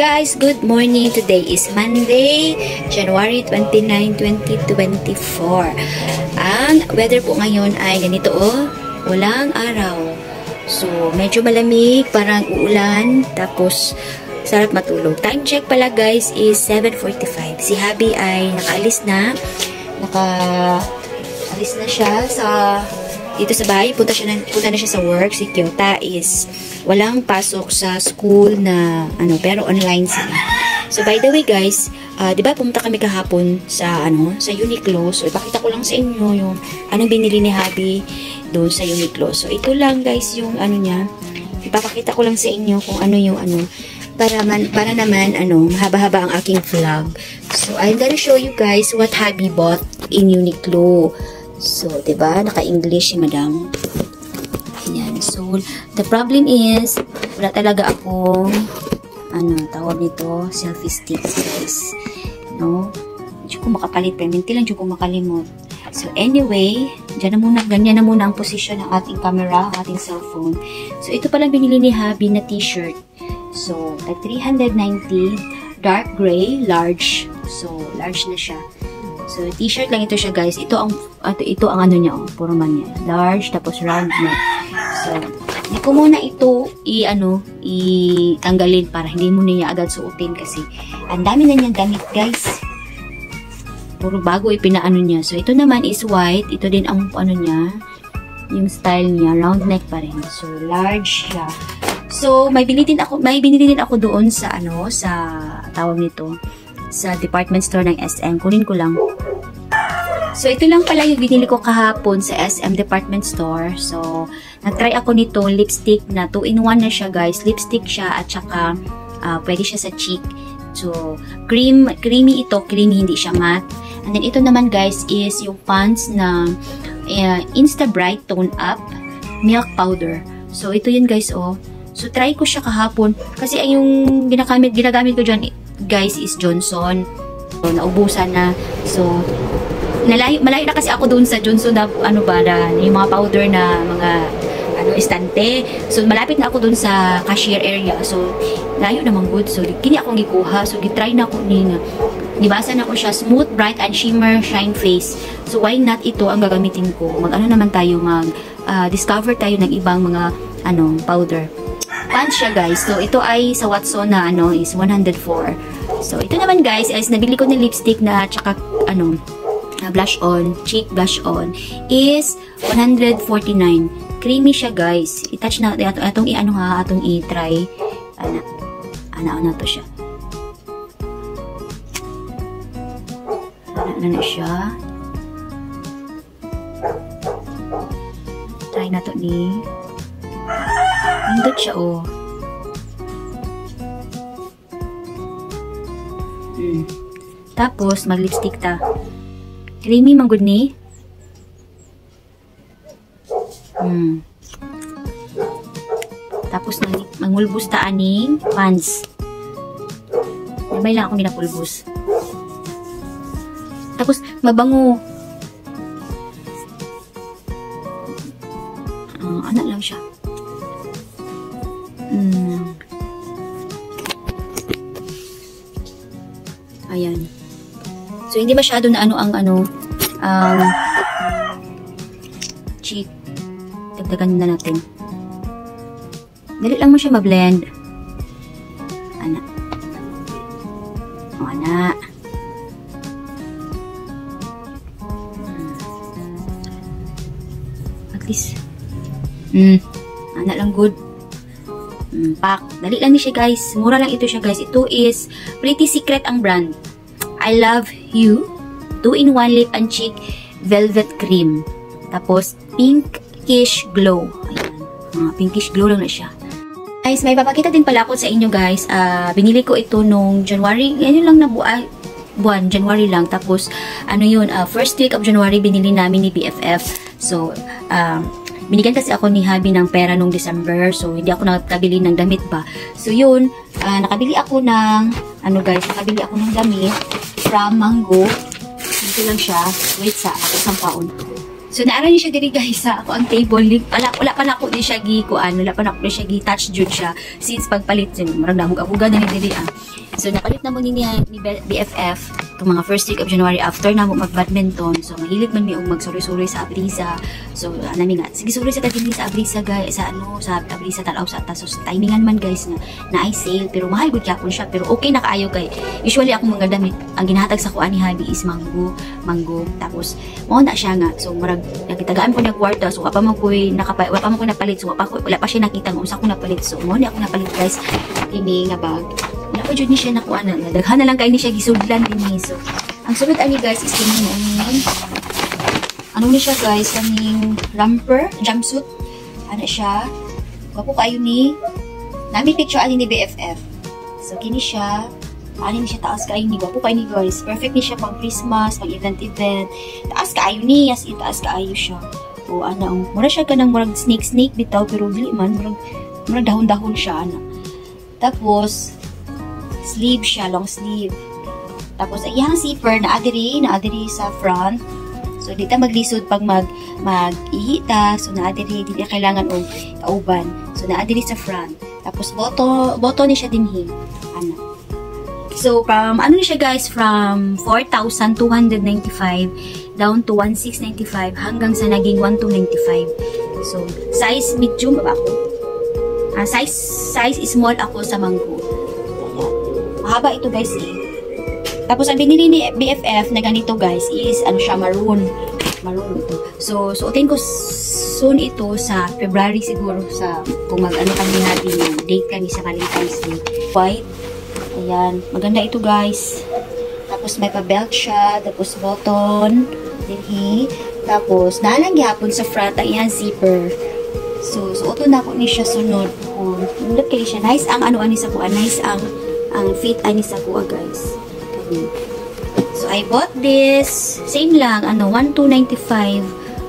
guys, good morning. Today is Monday, January 29, 2024. Ang weather po ngayon ay ganito walang araw. So, medyo malamig, parang uulan, tapos sarap matulog. Time check pala guys is 7:45. Si Habi ay nakaalis na. Naka-alis na siya dito sa bahay. Punta na siya sa work. Si Kyota is walang pasok sa school na pero online sila. So by the way guys, 'di ba pumunta kami kahapon sa sa Uniqlo. So ipakita ko lang sa inyo yung anong binili ni Habi doon sa Uniqlo. So ito lang guys yung niya. Ipapakita ko lang sa inyo kung ano yung para naman mahaba-haba ang aking vlog. So I'm gonna show you guys what Habi bought in Uniqlo. So 'di ba naka-English si Madam. Ayan. So, the problem is, wala talaga akong, tawag nito, selfie stick, guys. Hindi ko makapalit, pero minti lang ko makalimot. So, anyway, ganyan na muna ang posisyon ng ating camera, ating cellphone. So, ito pala binili ni Habi na t-shirt. So, at 390, dark gray, large. So, large na siya. So, t-shirt lang ito siya, guys. Ito ang niya, puro man yan. Large, tapos round neck. So, hindi ko muna ito tanggalin para hindi mo niya agad suotin kasi ang dami na niyang damit, guys. Puro bago ipinaano niya. So, ito naman is white. Ito din ang niya, yung style niya, round neck pa rin. So, large siya. So, may binili din ako doon sa sa tawag nito, sa department store ng SM. Kunin ko lang. So, ito lang pala yung binili ko kahapon sa SM department store. So, nag-try ako nito, lipstick na 2-in-1 na siya, guys. Lipstick siya at saka pwede siya sa cheek. So, creamy ito. Creamy, hindi siya matte. And then, ito naman, guys, is yung pants na Insta Bright Tone Up Milk Powder. So, ito yun, guys, So, try ko siya kahapon. Kasi yung ginagamit ko dyan, guys, is Johnson. So, naubusan na. So, malayo na kasi ako doon sa Johnson na yung mga powder na mga estante. So malapit na ako doon sa cashier area. So layo naman good. So kini akong gikuha. So gitry na ako nibasa na ko siya, smooth, bright and shimmer shine face. So why not ito ang gagamitin ko? Naman tayo discover tayo ng ibang mga powder. Pants siya, guys. So ito ay sa Watson na is 104. So ito naman, guys, is nabili ko ng lipstick na tsaka blush on, cheek blush on is 149. Creamy siya, guys. I-touch na atong atong i-try. Ana to siya. Ana siya. Try na to ni. Nandot siya, Tapos mag-lipstick ta. Creamy man gud ni. Tapos mangulbos ta aning pants. May lang akong ginapulbos. Tapos mabango. Anak lang siya. Ayan. So, hindi masyado na cheek. Dagdagan na natin. Dali lang mo siya ma-blend. Ana. Ana. At least. Ana lang good. Pak. Dali lang ni siya, guys. Mura lang ito siya, guys. Ito is Pretty Secret ang brand. I Love You 2-in-1 lip and cheek velvet cream. Tapos pinkish glow. Ayan. Pinkish glow lang na siya. Guys, may papakita din pala ako sa inyo, guys. Binili ko ito nung January. Yan lang na buwan. January lang. Tapos first week of January binili namin ni BFF. So, binigyan kasi ako ni Habi ng pera nung December. So, hindi ako nakabili ng damit ba. So, yun. Nakabili ako ng nakabili ako ng damit from Mango. Dito lang siya. Wait sa ako isang paon. So, naaran niya siya diri guys sa ako ang table. Wala pa na ako di siya wala pa na ako di siya touch jud siya since pagpalit yun. Marang nahuga-huga na ni diri So, napalit na mo ni BFF itong mga first week of January after na mo mag-badminton. So, mahilig man mi mag-suri-suri sa Abrisa. So, nami nga, sige suri sa kadili sa Abrisa guys, sa Abrisa talaw sa atas. So, timingan man guys na ay sale, pero mahal gud kyapon siya, pero okay na kaayo kay. Usually ako mga damit, ang ginahatag sa kuan ni Habi is mango, tapos mo na siya nga. So, murag nakitagaan ko niya kwarta, so wala pa mo ko napalit, so wala pa siya nakita kung usa ko napalit. So, mo ni ako napalit guys. Kini nga bag. Wala pa jud ni siya nakuha na. Daghan na lang kay ni siya gisudlan dinhi. So, ang sulod ani guys is kini ano ni siya guys, kaning romper, jumpsuit. Ano siya? Gwapo kayo ni. Nami picture ani ni BFF. So, kini siya. Ani ni siya taas kayo ni. Gwapo kayo ni guys. Perfect ni siya pang Christmas, pang event. Taas kayo ni. As in, taas kayo siya. O, ano, mura siya ka ng murag snake bitaw, pero dili man, murag dahon-dahon siya, ano. Tapos, sleeve siya, long sleeve. Tapos, iyang zipper na adiri sa front. So, dito maglisod pag mag-ihita. So, na adiri, dito kailangan og kauban. So, na adiri sa front. Tapos, boto ni siya dinhi. Ano. So, from, ano ni siya guys, from 4,295 down to 1,695 hanggang sa naging 1,295. So, size medium ba ako? Size small ako sa mangko. Mahaba ito guys eh. Tapos ang binili ni BFF na ganito guys is ano siya, maroon ito. So suotin ko soon ito sa February siguro, sa kung mag-ano kami natin yung date kami sa Valentine's Day. White. Ayan, maganda ito guys. Tapos may pa-belt siya, tapos button dinhi. Tapos naalang gyapon sa front ang iyang zipper. So suoton na ko ni siya sunod. Nindot kay siya. Nice ang ano ani sa kuan, nice ang fit ani sa kuha guys. So I bought this, same lang, 1,295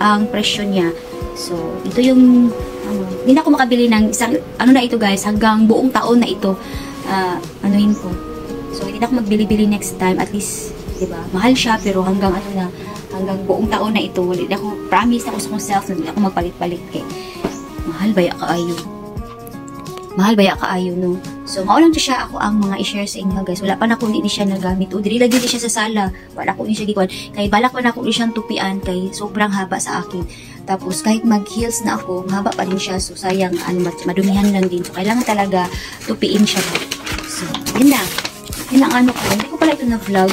ang presyo niya. So ito yung hindi na ako makabili ng isang na ito guys, hanggang buong taon na ito anuhin ko. So hindi na ako magbili-bili next time, at least 'di ba? Mahal siya pero hanggang hanggang buong taon na ito. Hindi ako, promise ako sa myself na hindi ako magpalit-palit kay mahal baya kaayo no. So, maulang siya ako ang mga i-share sa inyo guys. Wala pa na kung hindi siya nagamit. O, dili lagi siya sa sala. Wala ko siya gikuan. Kay balak pa na kung siyang tupian. Kay sobrang haba sa akin. Tapos, kahit mag-heels na ako, mahaba pa rin siya. So, sayang, madumihan lang din. So, kailangan talaga tupiin siya. So, yun na. Yun ang ko. Hindi ko pala ito na-vlog.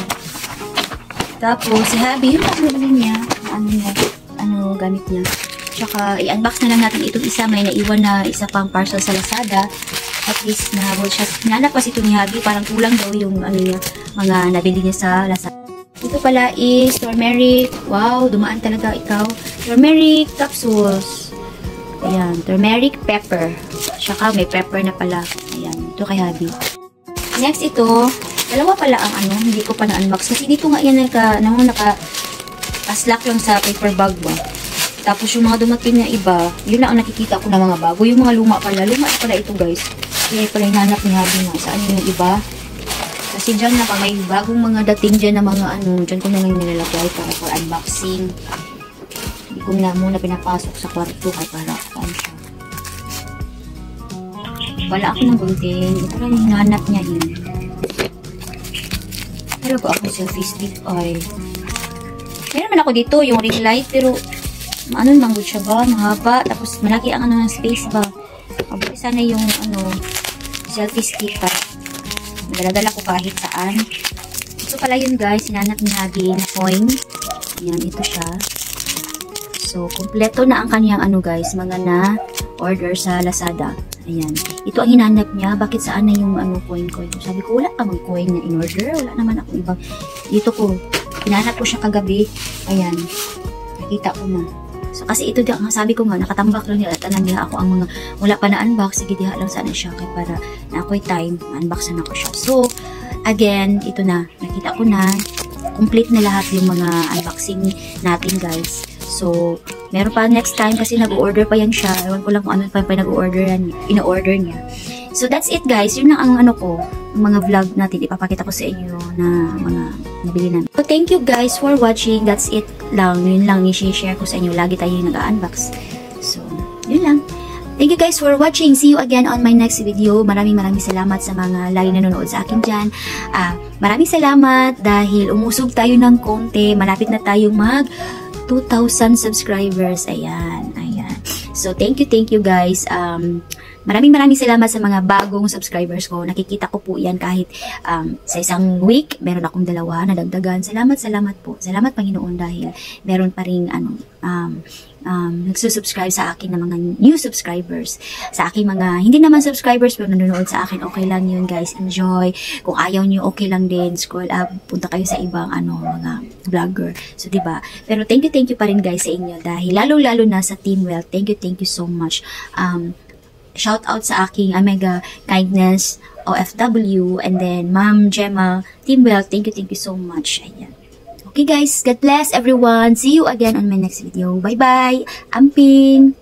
Tapos, si Habi, yung pag-vlog niya, gamit niya. Tsaka, i-unbox na lang natin itong isa. May naiwan na isa pang parcel sa Lazada. At least, nahabol siya. Hinahanap kasi ito ni Habi. Parang kulang daw yung niya, mga nabili niya sa Lazada. Ito pala is turmeric. Wow, dumaan talaga ikaw. Turmeric capsules. Ayan, turmeric pepper. Tsaka may pepper na pala. Ayan, ito kay Habi. Next ito, dalawa pala ang hindi ko pa na-unbox. Kasi dito nga yan naka-slack lang sa paper bag ba. Tapos yung mga dumating na iba, yun lang ang nakikita ko na mga bago. Yung mga luma pala ito guys. Kaya pala hinanap ni Habi nga. Saan yung iba? Kasi dyan na pa, may bagong mga dating dyan na mga dyan ko na lang nilalagay para for unboxing. Hindi ko na muna pinapasok sa kwarto para siya. Wala ako ng gunting. Ito lang yung hinanap niya Pero po ako selfie stick oil. Meron man ako dito yung ring light, pero manggod siya ba? Mahaba. Tapos malaki ang ng space ba? Mabuti sana yung selfie stick pa. Daladala ko kahit saan. Ito pala yun guys. Hinanap ni Habi na coin. Ayan, ito siya. So, kompleto na ang kanyang guys. Mga na-order sa Lazada. Ayan. Ito ang hinanap niya. Bakit saan na yung coin? Sabi ko, wala ka mag-coin na in-order. Wala naman ako ibang. Dito ko. Hinanap ko siya kagabi. Ayan. Nakita ko na. So, kasi ito din, sabi ko nga, nakatambak lang nila at niya ako ang mga, wala pa na-unbox, sige diha lang sana siya, kaya para na ako'y time, na-unboxan ako siya. So, again, ito na, nakita ko na, complete na lahat yung mga unboxing natin guys. So, meron pa next time kasi nag-order pa yan siya, ewan ko lang kung ano pa ina-order niya. So, that's it guys, yun lang ang ko, mga vlog natin, ipapakita ko sa inyo na mga nabili namin. So, thank you guys for watching. That's it lang. Yun lang i-share ko sa inyo. Lagi tayo nag-unbox. So, yun lang. Thank you guys for watching. See you again on my next video. Maraming salamat sa mga lagi nanonood sa akin dyan. Maraming salamat dahil umusog tayo ng konti. Malapit na tayong mag 2,000 subscribers. Ayan. So, thank you guys. Maraming salamat sa mga bagong subscribers ko. Nakikita ko po yan kahit sa isang week, meron akong 2 na dagdagan. Salamat po. Salamat Panginoon dahil meron pa rin nagsusubscribe sa akin ng mga new subscribers. Sa aking mga hindi naman subscribers pero nanonood sa akin, okay lang yun guys. Enjoy. Kung ayaw nyo, okay lang din. Scroll up, punta kayo sa ibang mga vlogger. So, diba? Pero thank you pa rin guys sa inyo dahil lalo na sa Team Well. Thank you so much. Shout out sa aking Mega Kindness OFW and then Ma'am Gemma Team Well. Thank you so much. Ayan. Okay guys, God bless everyone. See you again on my next video. Bye-bye. Amping.